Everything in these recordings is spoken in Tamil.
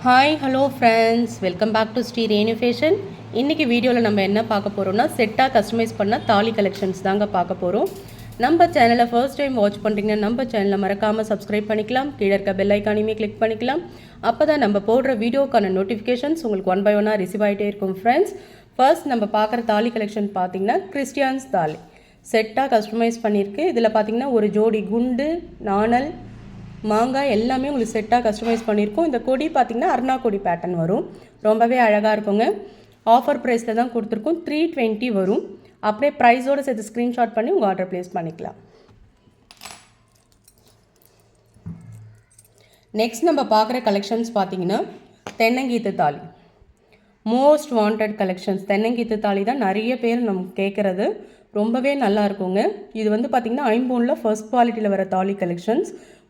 Hi hello friends, welcome back to Sri Renu fashion. இன்றைக்கி வீடியோவில் நம்ம என்ன பார்க்க போகிறோம்னா செட்டாக கஸ்டமைஸ் பண்ண தாலி கலெக்ஷன்ஸ் தாங்க பார்க்க போகிறோம். நம்ம சேனலை ஃபர்ஸ்ட் டைம் வாட்ச் பண்ணுறீங்கன்னா நம்ம சேனலை மறக்காமல் சப்ஸ்கிரைப் பண்ணிக்கலாம். கீழே இருக்க பெல் ஐக்கானையுமே கிளிக் பண்ணிக்கலாம். அப்போ தான் நம்ம போடுற வீடியோக்கான நோட்டிஃபிகேஷன்ஸ் உங்களுக்கு ஒன் பை ஒன்னாக ரிசீவ் ஆகிட்டே இருக்கும். ஃப்ரெண்ட்ஸ், ஃபர்ஸ்ட் நம்ம பார்க்குற தாலி கலெக்ஷன் பார்த்திங்கன்னா கிறிஸ்டியன்ஸ் தாலி செட்டாக கஸ்டமைஸ் பண்ணியிருக்கு. இதில் பார்த்திங்கன்னா ஒரு ஜோடி குண்டு, நாணல், மாங்காய் எல்லாமே உங்களுக்கு செட்டாக கஸ்டமைஸ் பண்ணியிருக்கோம். இந்த கொடி பார்த்திங்கன்னா அருணா கொடி பேட்டர்ன் வரும். ரொம்பவே அழகாக இருக்குங்க. ஆஃபர் ப்ரைஸில் தான் கொடுத்துருக்கோம். 320 வரும். அப்படியே ப்ரைஸோடு சேர்த்து ஸ்க்ரீன்ஷாட் பண்ணி உங்கள் ஆர்டர் ப்ளேஸ் பண்ணிக்கலாம். நெக்ஸ்ட் நம்ம பார்க்குற கலெக்ஷன்ஸ் பார்த்திங்கன்னா தென்னங்கீத்து தாலி. Most wanted collections. தென்னங்கீத்து தாலி தான் நிறைய பேர் நம்ம கேட்குறது. ரொம்பவே நல்லா இருக்குங்க. இது வந்து பார்த்திங்கன்னா ஐம்பொனில் ஃபர்ஸ்ட் குவாலிட்டியில் வர தாலி கலெக்ஷன்ஸ்.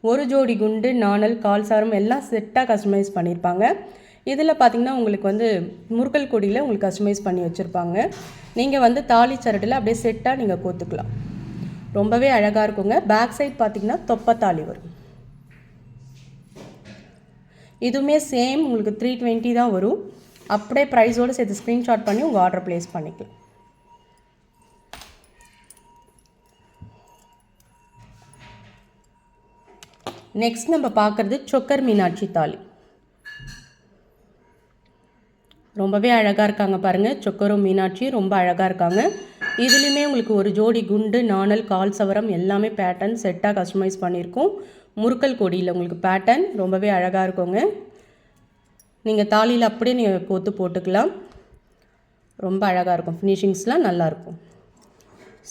ஒரு ஜோடி குண்டு, நாணல், கால்சாரம் எல்லாம் செட்டாக கஸ்டமைஸ் பண்ணியிருப்பாங்க. இதில் பார்த்திங்கன்னா உங்களுக்கு வந்து முருகல் கொடியில் உங்களுக்கு கஸ்டமைஸ் பண்ணி வச்சுருப்பாங்க. நீங்கள் வந்து தாலி சரட்டில் அப்படியே செட்டாக நீங்கள் கோத்துக்கலாம். ரொம்பவே அழகாக இருக்குங்க. பேக் சைட் பார்த்திங்கன்னா தொப்பை தாலி வரும். இதுவுமே சேம் உங்களுக்கு 320 தான் வரும். அப்படியே ப்ரைஸோடு சேர்த்து ஸ்க்ரீன்ஷாட் பண்ணி உங்கள் ஆர்டர் ப்ளேஸ் பண்ணிக்கலாம். நெக்ஸ்ட் நம்ம பார்க்குறது சொக்கர் மீனாட்சி தாலி. ரொம்பவே அழகாக இருக்காங்க பாருங்கள். சொக்கரும் மீனாட்சி ரொம்ப அழகாக இருக்காங்க. இதுலேயுமே உங்களுக்கு ஒரு ஜோடி குண்டு, நாணல், கால் சவரம் எல்லாமே பேட்டர்ன் செட்டாக கஸ்டமைஸ் பண்ணியிருக்கோம். முருக்கல் கொடியில் உங்களுக்கு பேட்டர்ன் ரொம்பவே அழகாக இருக்குங்க. நீங்கள் தாலியில் அப்படியே நீங்கள் கோத்து போட்டுக்கலாம். ரொம்ப அழகாக இருக்கும். ஃபினிஷிங்ஸ்லாம் நல்லாயிருக்கும்.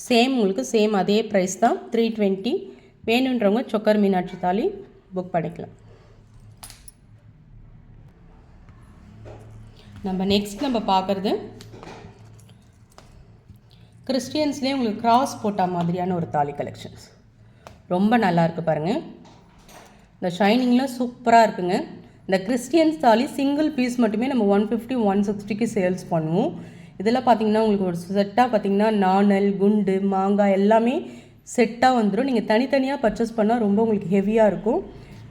சேம் உங்களுக்கு சேம் அதே ப்ரைஸ் தான், 320. வேணுன்றவங்க சொக்கர் மீனாட்சி தாலி புக் பண்ணிக்கலாம். நம்ம பார்க்குறது கிறிஸ்டியன்ஸ்லேயே உங்களுக்கு கிராஸ் போட்ட மாதிரியான ஒரு தாலி கலெக்ஷன்ஸ். ரொம்ப நல்லாயிருக்கு பாருங்கள். இந்த ஷைனிங்லாம் சூப்பராக இருக்குங்க. இந்த கிறிஸ்டியன்ஸ் தாலி சிங்கிள் பீஸ் மட்டுமே நம்ம 150 160க்கு சேல்ஸ் பண்ணுவோம். இதில் பார்த்திங்கன்னா உங்களுக்கு ஒரு செட்டாக பார்த்திங்கன்னா நாணல், குண்டு, மாங்காய் எல்லாமே செட்டாக வந்துடும். நீங்கள் தனித்தனியாக பர்ச்சேஸ் பண்ணால் ரொம்ப உங்களுக்கு ஹெவியாக இருக்கும்.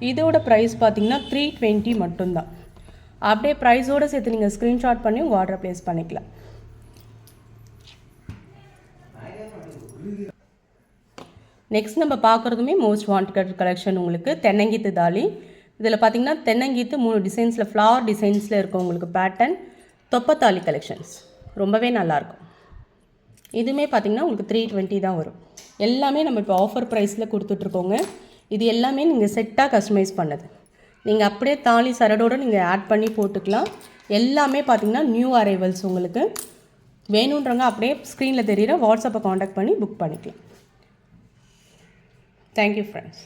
இதோட ப்ரைஸ் பார்த்திங்கன்னா 320 மட்டும்தான். அப்படியே ப்ரைஸோடு சேர்த்து நீங்கள் ஸ்க்ரீன்ஷாட் பண்ணி உங்கள் ஆர்டர் ப்ளேஸ் பண்ணிக்கலாம். நெக்ஸ்ட் நம்ம பார்க்குறதுமே மோஸ்ட் வாண்டட் கலெக்ஷன் உங்களுக்கு தென்னங்கீத்து தாலி. இதில் பார்த்திங்கன்னா தென்னங்கீத்து 3 டிசைன்ஸில் ஃப்ளவர் டிசைன்ஸில் இருக்கும் உங்களுக்கு பேட்டர்ன். தொப்பத்தாலி கலெக்ஷன்ஸ் ரொம்பவே நல்லாயிருக்கும். இதுவுமே பார்த்திங்கன்னா உங்களுக்கு 320 தான் வரும். எல்லாமே நம்ம இப்போ ஆஃபர் ப்ரைஸில் கொடுத்துட்ருக்கோங்க. இது எல்லாமே நீங்கள் செட்டாக கஸ்டமைஸ் பண்ணது. நீங்கள் அப்படியே தாலி சரடோடு நீங்கள் ஆட் பண்ணி போட்டுக்கலாம். எல்லாமே பார்த்திங்கன்னா நியூ அரைவல்ஸ். உங்களுக்கு வேணுன்றவங்க அப்படியே ஸ்க்ரீனில் தெரிகிற வாட்ஸ்அப்பை காண்டாக்ட் பண்ணி புக் பண்ணிக்கலாம். Thank you friends.